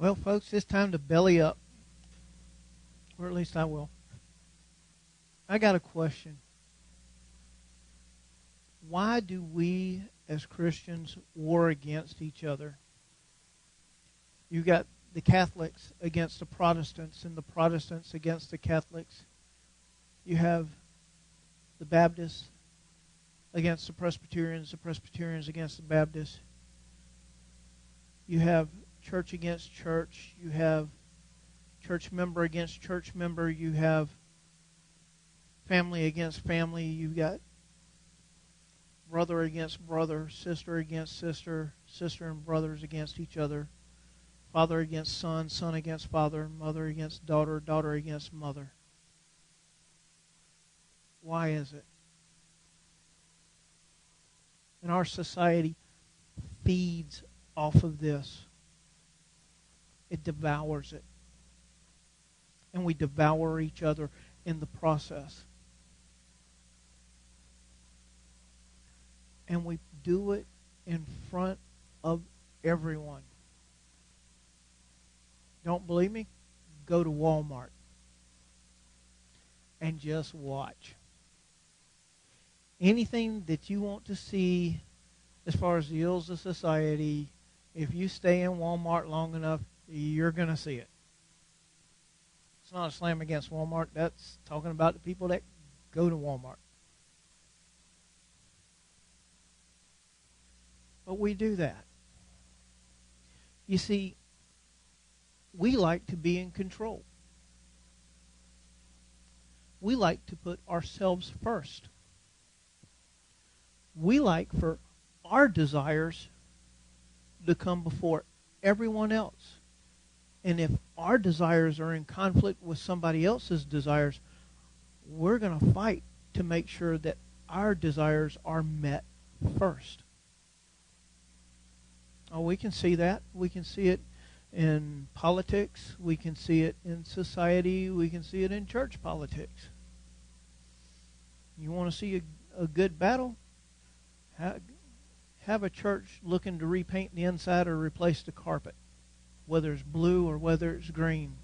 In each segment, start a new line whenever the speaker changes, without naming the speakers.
Well, folks, it's time to belly up. Or at least I will. I got a question. Why do we as Christians war against each other? You got the Catholics against the Protestants and the Protestants against the Catholics. You have the Baptists against the Presbyterians against the Baptists. You have church against church. You have church member against church member. You have family against family. You've got brother against brother, sister against sister, sister and brothers against each other, father against son, son against father, mother against daughter, daughter against mother. Why is it? And our society feeds off of this. It devours it. And we devour each other in the process. And we do it in front of everyone. Don't believe me? Go to Walmart and just watch. Anything that you want to see as far as the ills of society, if you stay in Walmart long enough, you're going to see it. It's not a slam against Walmart. That's talking about the people that go to Walmart. But we do that. You see, we like to be in control. We like to put ourselves first. We like for our desires to come before everyone else. And if our desires are in conflict with somebody else's desires, we're going to fight to make sure that our desires are met first. Oh, we can see that. We can see it in politics. We can see it in society. We can see it in church politics. You want to see a good battle? Have a church looking to repaint the inside or replace the carpet, whether it's blue or whether it's green.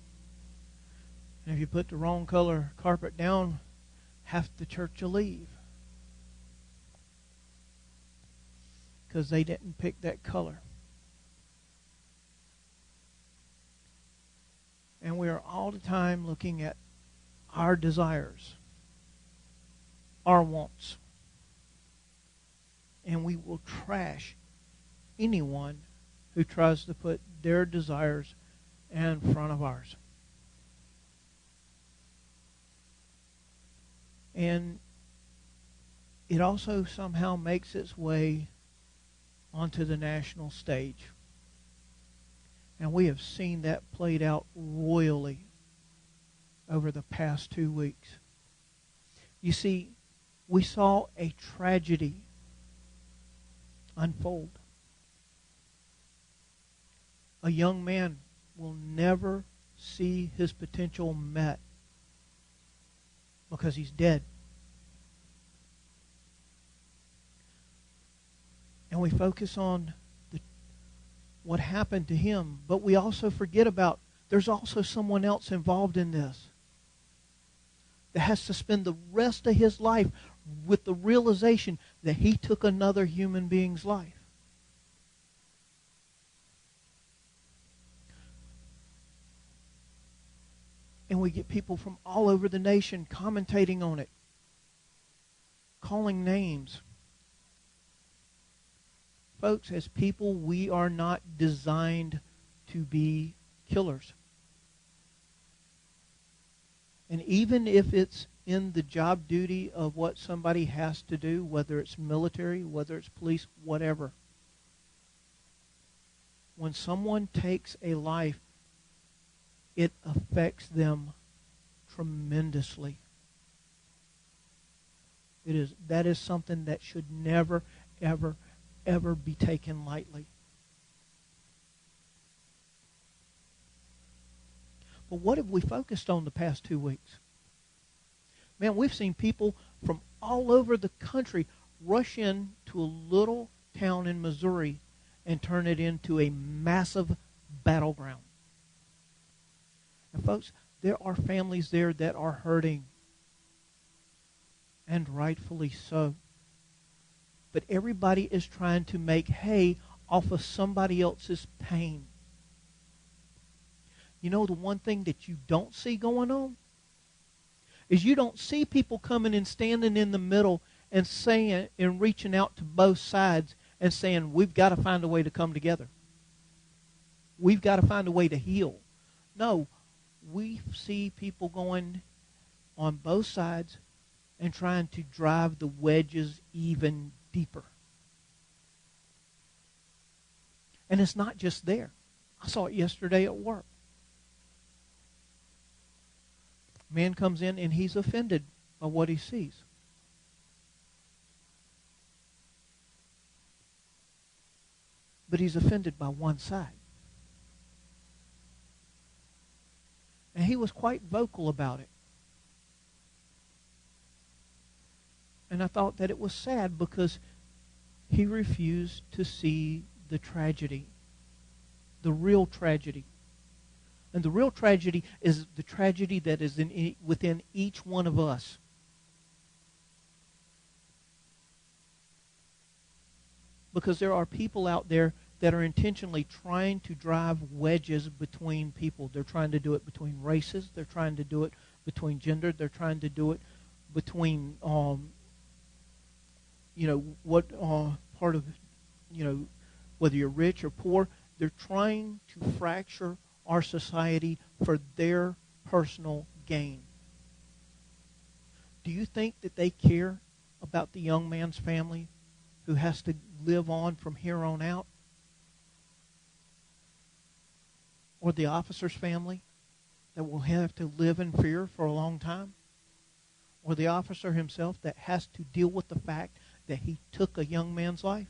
And if you put the wrong color carpet down, half the church will leave because they didn't pick that color. And we are all the time looking at our desires, our wants. And we will trash anyone who tries to put their desires in front of ours. And it also somehow makes its way onto the national stage. And we have seen that played out royally over the past 2 weeks. You see, we saw a tragedy unfold. A young man will never see his potential met because he's dead. And we focus on what happened to him, but we also forget about there's also someone else involved in this that has to spend the rest of his life with the realization that he took another human being's life. And we get people from all over the nation commentating on it, calling names. Folks, as people, we are not designed to be killers. And even if it's in the job duty of what somebody has to do, whether it's military, whether it's police, whatever, when someone takes a life, it affects them tremendously. That is something that should never, ever be taken lightly. But what have we focused on the past 2 weeks? Man, we've seen people from all over the country rush in to a little town in Missouri and turn it into a massive battleground. And folks, there are families there that are hurting, and rightfully so. But everybody is trying to make hay off of somebody else's pain. You know, the one thing that you don't see going on is you don't see people coming and standing in the middle and saying and reaching out to both sides and saying, we've got to find a way to come together. We've got to find a way to heal. No, we see people going on both sides and trying to drive the wedges even deeper. And it's not just there. I saw it yesterday at work. Man comes in and he's offended by what he sees. But he's offended by one side. And he was quite vocal about it. And I thought that it was sad because he refused to see the tragedy, the real tragedy. And the real tragedy is the tragedy that is within each one of us. Because there are people out there that are intentionally trying to drive wedges between people. They're trying to do it between races. They're trying to do it between gender. They're trying to do it between, what part of, whether you're rich or poor. They're trying to fracture our society for their personal gain. Do you think that they care about the young man's family who has to live on from here on out? Or the officer's family that will have to live in fear for a long time? Or the officer himself that has to deal with the fact that he took a young man's life?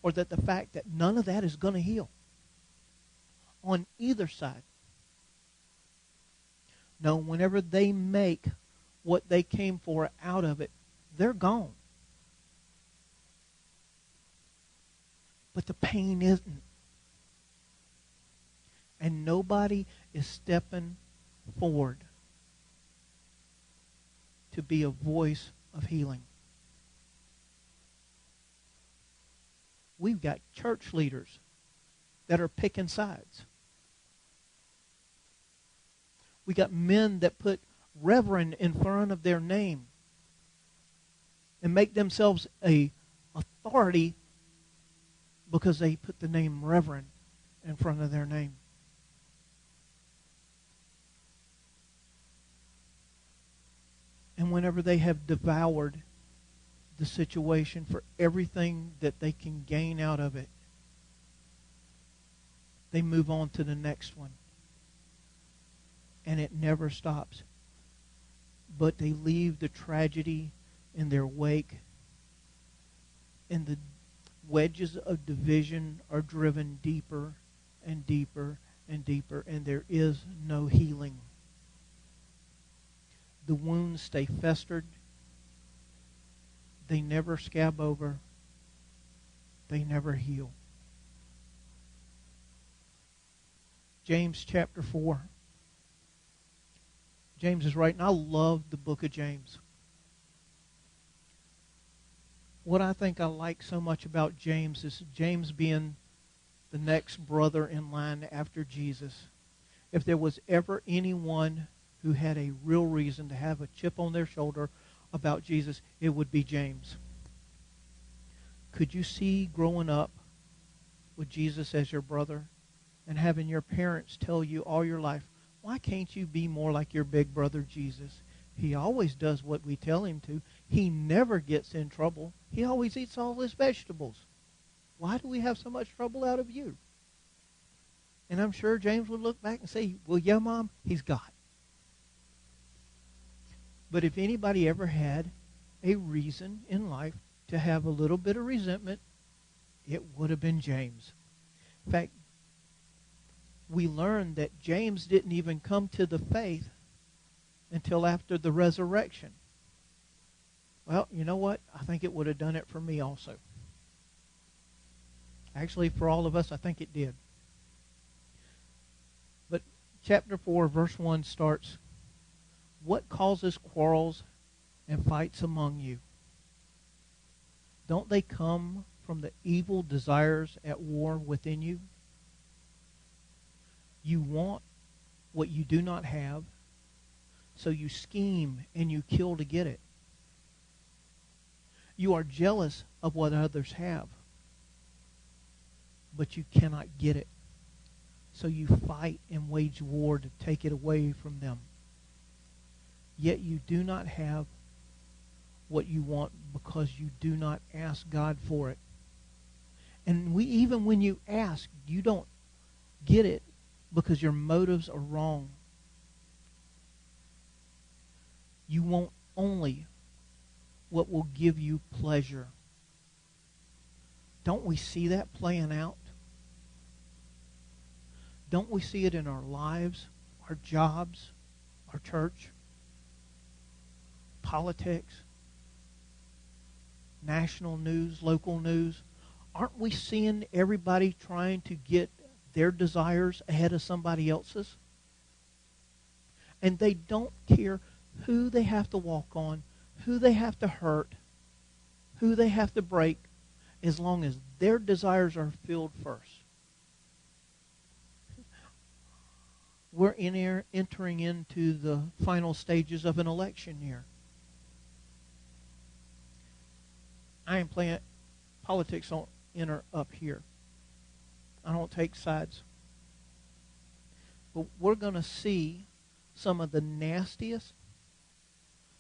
Or that the fact that none of that is going to heal on either side? No, whenever they make what they came for out of it, they're gone. But the pain isn't. And nobody is stepping forward to be a voice of healing. We've got church leaders that are picking sides. We got men that put reverend in front of their name and make themselves a authority because they put the name reverend in front of their name. And whenever they have devoured the situation for everything that they can gain out of it, they move on to the next one. And it never stops. But they leave the tragedy in their wake. And the wedges of division are driven deeper and deeper and deeper. And there is no healing. The wounds stay festered. They never scab over. They never heal. James chapter 4. James is writing. I love the book of James. What I think I like so much about James is James being the next brother in line after Jesus. If there was ever anyone who had a real reason to have a chip on their shoulder about Jesus, it would be James. Could you see growing up with Jesus as your brother and having your parents tell you all your life, why can't you be more like your big brother Jesus? He always does what we tell him to. He never gets in trouble. He always eats all his vegetables. Why do we have so much trouble out of you? And I'm sure James would look back and say, well, yeah, Mom, he's God. But if anybody ever had a reason in life to have a little bit of resentment, it would have been James. In fact, we learned that James didn't even come to the faith until after the resurrection. Well, you know what? I think it would have done it for me also. Actually, for all of us, I think it did. chapter 4, verse 1 starts, "What causes quarrels and fights among you? Don't they come from the evil desires at war within you? You want what you do not have, so you scheme and you kill to get it. You are jealous of what others have, but you cannot get it, so you fight and wage war to take it away from them. Yet you do not have what you want because you do not ask God for it. And even when you ask, you don't get it because your motives are wrong. You want only what will give you pleasure." Don't we see that playing out? Don't we see it in our lives, our jobs, our church, politics, national news, local news? Aren't we seeing everybody trying to get their desires ahead of somebody else's? And they don't care who they have to walk on, who they have to hurt, who they have to break, as long as their desires are filled first. We're entering into the final stages of an election year. I ain't playing politics. Don't enter up here. I don't take sides. But we're going to see some of the nastiest,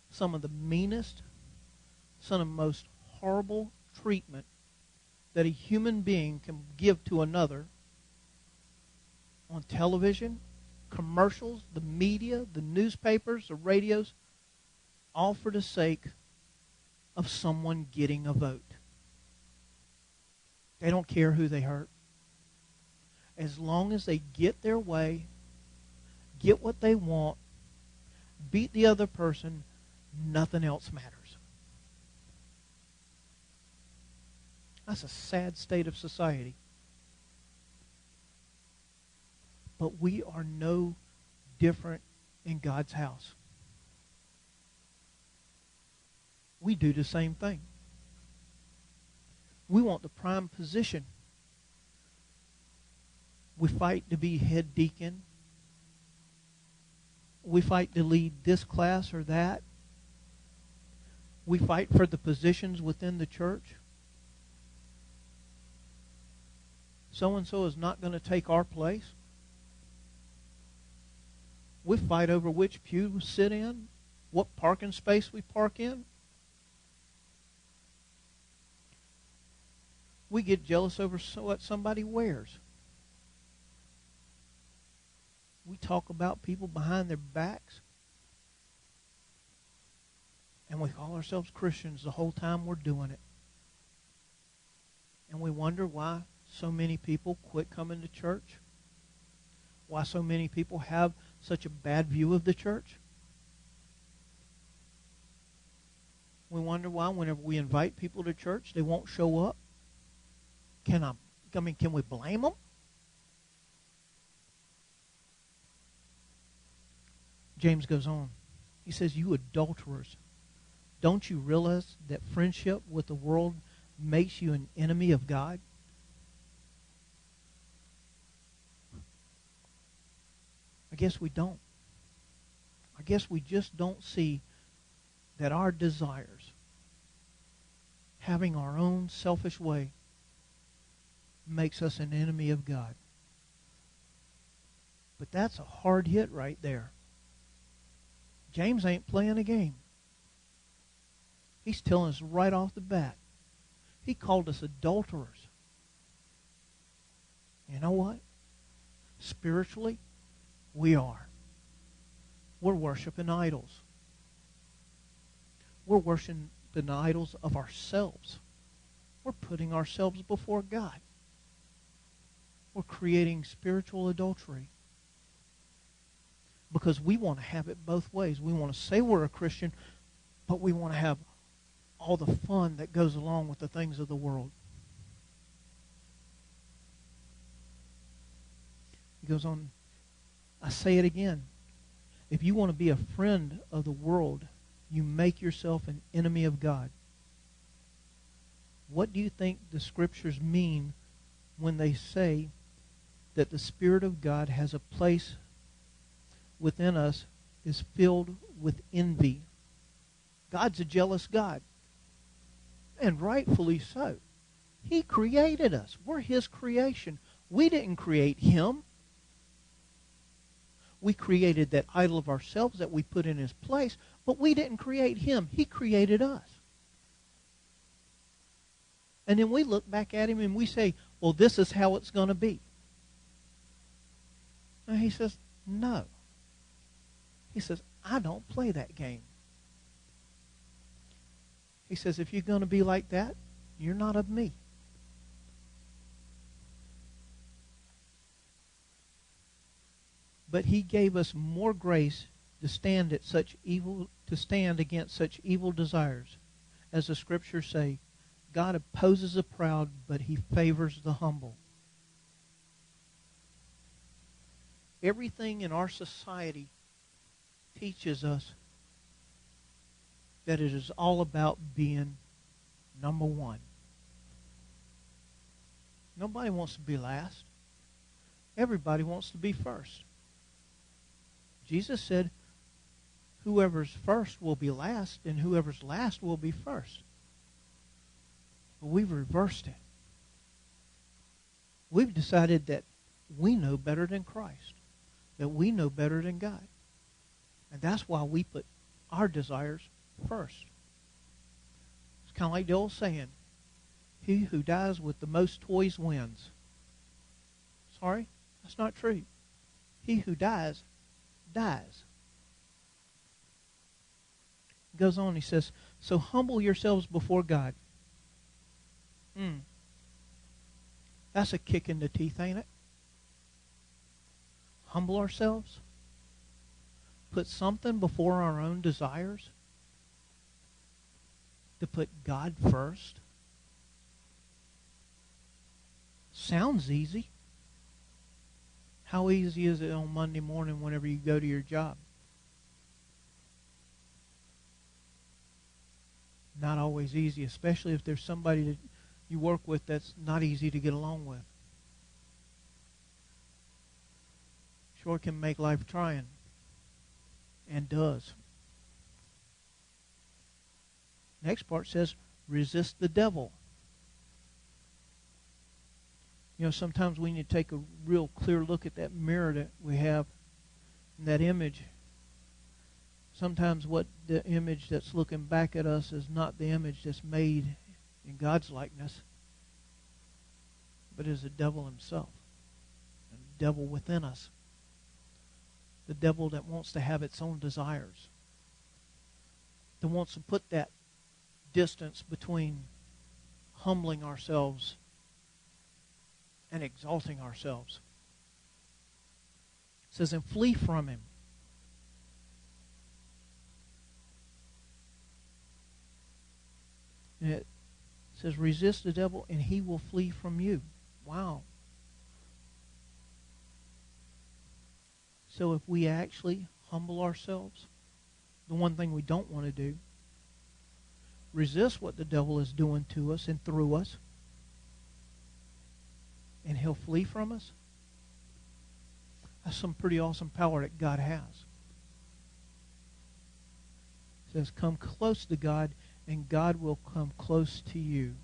some of the meanest, some of the most horrible treatment that a human being can give to another on television, commercials, the media, the newspapers, the radios, all for the sake of someone getting a vote. They don't care who they hurt. As long as they get their way, get what they want, beat the other person, nothing else matters. That's a sad state of society. But we are no different in God's house. We do the same thing. We want the prime position. We fight to be head deacon. We fight to lead this class or that. We fight for the positions within the church. So-and-so is not going to take our place. We fight over which pew we sit in, what parking space we park in. We get jealous over what somebody wears. We talk about people behind their backs. And we call ourselves Christians the whole time we're doing it. And we wonder why so many people quit coming to church. Why so many people have such a bad view of the church. We wonder why whenever we invite people to church, they won't show up. Can we blame them? James goes on. He says, "You adulterers, don't you realize that friendship with the world makes you an enemy of God?" I guess we don't. I guess we just don't see that our desires, having our own selfish way, makes us an enemy of God. But that's a hard hit right there. James ain't playing a game. He's telling us right off the bat. He called us adulterers. You know what? Spiritually, we are. We're worshiping idols. We're worshiping the idols of ourselves. We're putting ourselves before God. We're creating spiritual adultery. Because we want to have it both ways. We want to say we're a Christian, but we want to have all the fun that goes along with the things of the world. He goes on, I say it again. If you want to be a friend of the world, you make yourself an enemy of God. What do you think the Scriptures mean when they say that the Spirit of God has a place within us, is filled with envy? God's a jealous God, and rightfully so. He created us. We're His creation. We didn't create Him. We created that idol of ourselves that we put in His place, but we didn't create Him. He created us. And then we look back at Him and we say, well, this is how it's going to be. And He says, no. He says, I don't play that game. He says, if you're going to be like that, you're not of me. But He gave us more grace to stand against such evil desires. As the Scriptures say, God opposes the proud, but He favors the humble. Everything in our society teaches us that it is all about being number one. Nobody wants to be last. Everybody wants to be first. Jesus said, whoever's first will be last, and whoever's last will be first. But we've reversed it. We've decided that we know better than Christ, that we know better than God. And that's why we put our desires first. It's kind of like the old saying, he who dies with the most toys wins. Sorry, that's not true. He who dies, dies. He goes on, he says, so humble yourselves before God. That's a kick in the teeth, ain't it? Humble ourselves. Put something before our own desires. To put God first. Sounds easy. How easy is it on Monday morning whenever you go to your job? Not always easy, especially if there's somebody that you work with that's not easy to get along with. Sure can make life trying. And does. Next part says, resist the devil. You know, sometimes we need to take a real clear look at that mirror that we have, and that image. Sometimes what the image that's looking back at us is not the image that's made in God's likeness, but is the devil himself, and the devil within us. The devil that wants to have its own desires, that wants to put that distance between humbling ourselves and exalting ourselves. It says, and flee from him. And it says, resist the devil and he will flee from you. Wow. So if we actually humble ourselves, the one thing we don't want to do, resist what the devil is doing to us and through us, and he'll flee from us. That's some pretty awesome power that God has. It says, come close to God, and God will come close to you.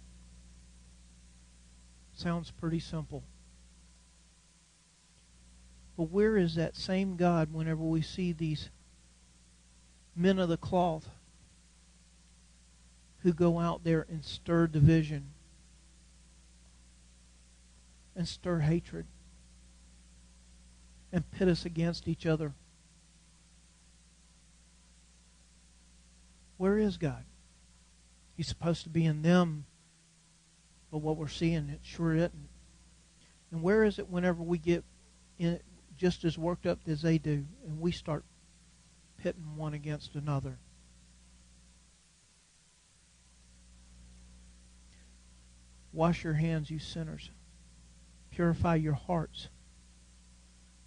Sounds pretty simple. But where is that same God whenever we see these men of the cloth who go out there and stir division and stir hatred and pit us against each other? Where is God? He's supposed to be in them, but what we're seeing, it sure isn't. And where is it whenever we get in just as worked up as they do, and we start pitting one against another? Wash your hands, you sinners. Purify your hearts.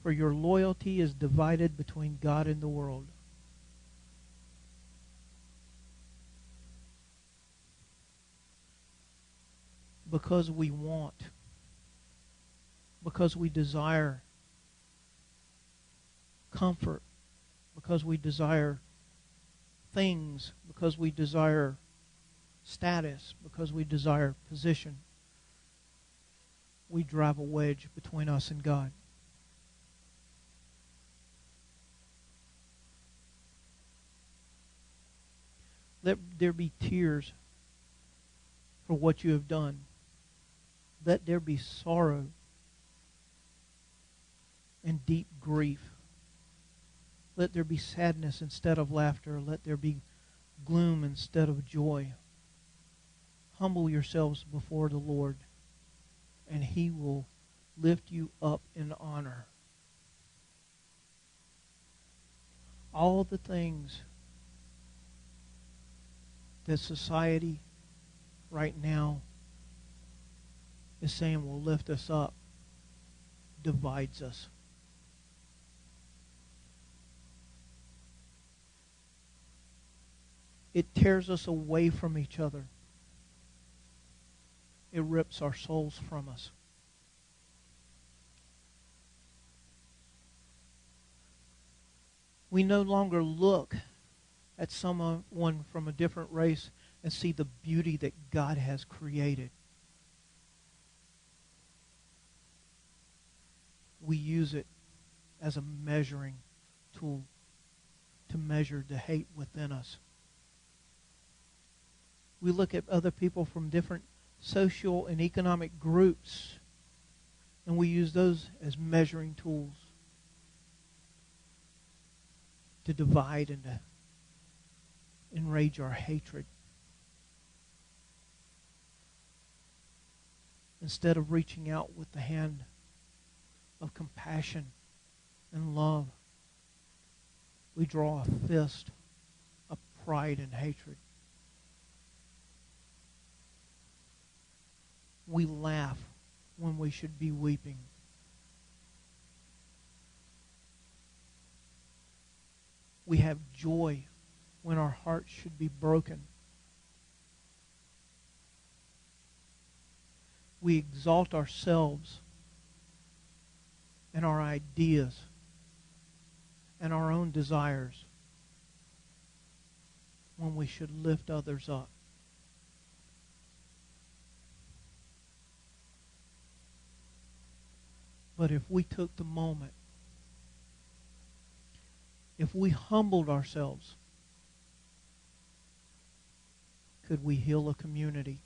For your loyalty is divided between God and the world. Because we want, because we desire comfort, because we desire things, because we desire status, because we desire position, we drive a wedge between us and God. Let there be tears for what you have done. Let there be sorrow and deep grief. Let there be sadness instead of laughter. Let there be gloom instead of joy. Humble yourselves before the Lord, and He will lift you up in honor. All the things that society right now is saying will lift us up divides us. It tears us away from each other. It rips our souls from us. We no longer look at someone from a different race and see the beauty that God has created. We use it as a measuring tool to measure the hate within us. We look at other people from different social and economic groups, and we use those as measuring tools to divide and to enrage our hatred. Instead of reaching out with the hand of compassion and love, we draw a fist of pride and hatred. We laugh when we should be weeping. We have joy when our hearts should be broken. We exalt ourselves and our ideas and our own desires when we should lift others up. But if we took the moment, if we humbled ourselves, could we heal a community?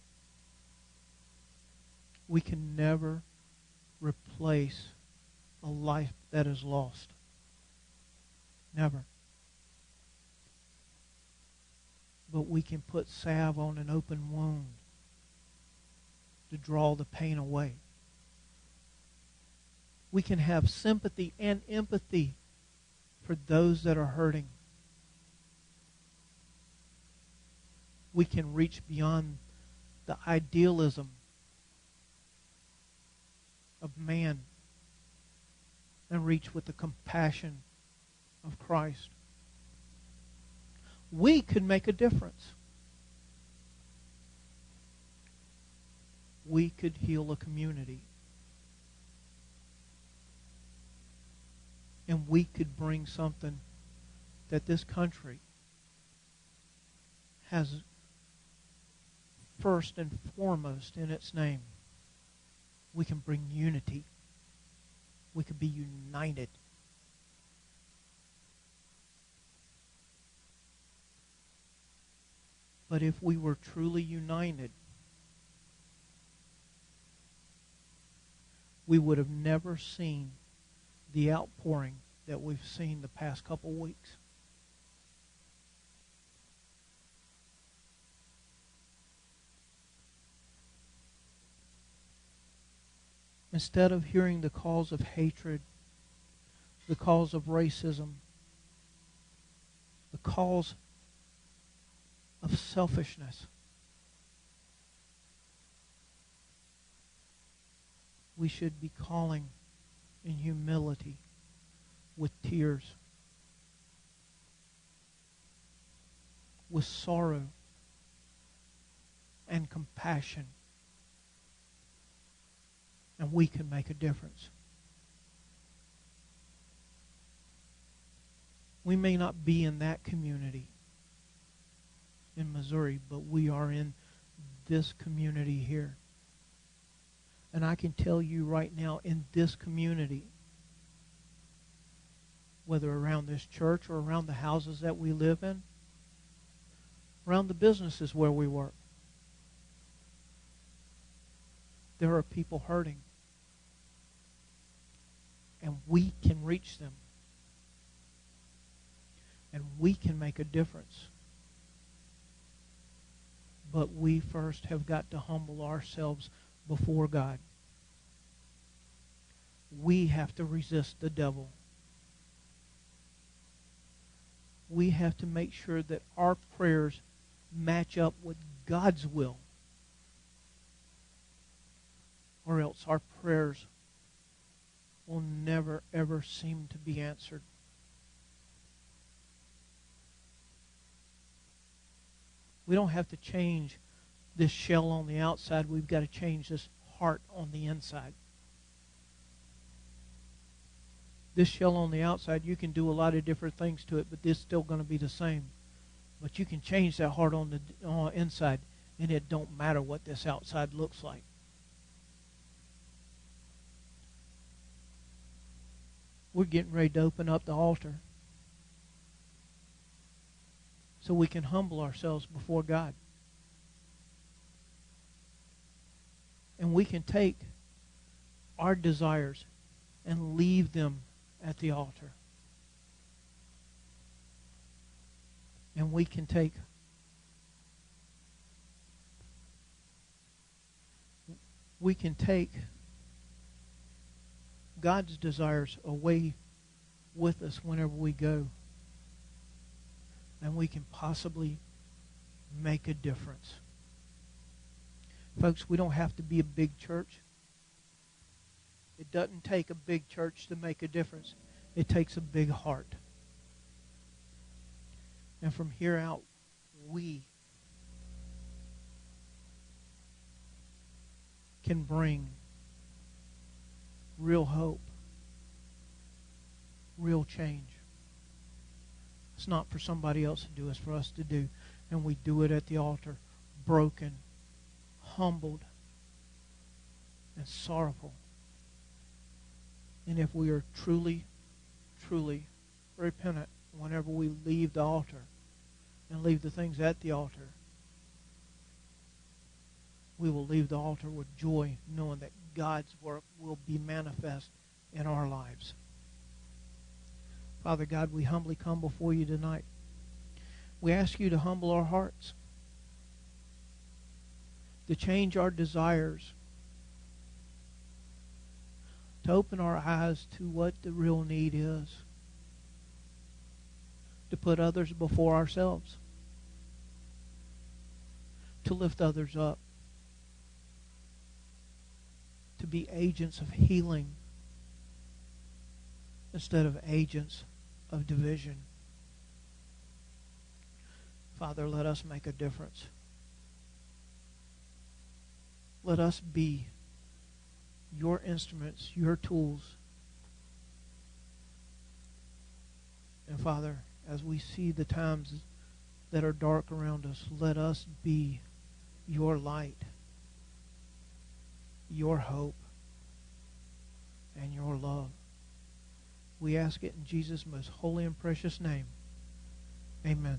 We can never replace a life that is lost. Never. But we can put salve on an open wound to draw the pain away. We can have sympathy and empathy for those that are hurting. We can reach beyond the idealism of man and reach with the compassion of Christ. We could make a difference. We could heal a community. And we could bring something that this country has first and foremost in its name. We can bring unity. We could be united. But if we were truly united, we would have never seen the outpouring that we've seen the past couple weeks. Instead of hearing the calls of hatred, the calls of racism, the calls of selfishness, we should be calling in humility with tears, with sorrow and compassion. And we can make a difference. We may not be in that community in Missouri, but we are in this community here. And I can tell you right now, in this community, whether around this church or around the houses that we live in, around the businesses where we work, there are people hurting. And we can reach them. And we can make a difference. But we first have got to humble ourselves before God. We have to resist the devil. We have to make sure that our prayers match up with God's will. Or else our prayers will never, ever seem to be answered. We don't have to change this shell on the outside. We've got to change this heart on the inside. This shell on the outside, you can do a lot of different things to it, but it's still going to be the same. But you can change that heart on the inside, and it don't matter what this outside looks like. We're getting ready to open up the altar so we can humble ourselves before God. And we can take our desires and leave them at the altar. And we can take God's desires away with us whenever we go. And we can possibly make a difference. Folks, we don't have to be a big church. It doesn't take a big church to make a difference. It takes a big heart. And from here out, we can bring real hope, real change. It's not for somebody else to do, it's for us to do. And we do it at the altar, broken, humbled, and sorrowful. And if we are truly, truly repentant whenever we leave the altar and leave the things at the altar, we will leave the altar with joy, knowing that God's work will be manifest in our lives. Father God, we humbly come before you tonight. We ask you to humble our hearts, to change our desires, to open our eyes to what the real need is, to put others before ourselves, to lift others up, to be agents of healing instead of agents of division. Father, let us make a difference. Let us be your instruments, your tools. And Father, as we see the times that are dark around us, let us be your light, your hope, and your love. We ask it in Jesus' most holy and precious name. Amen.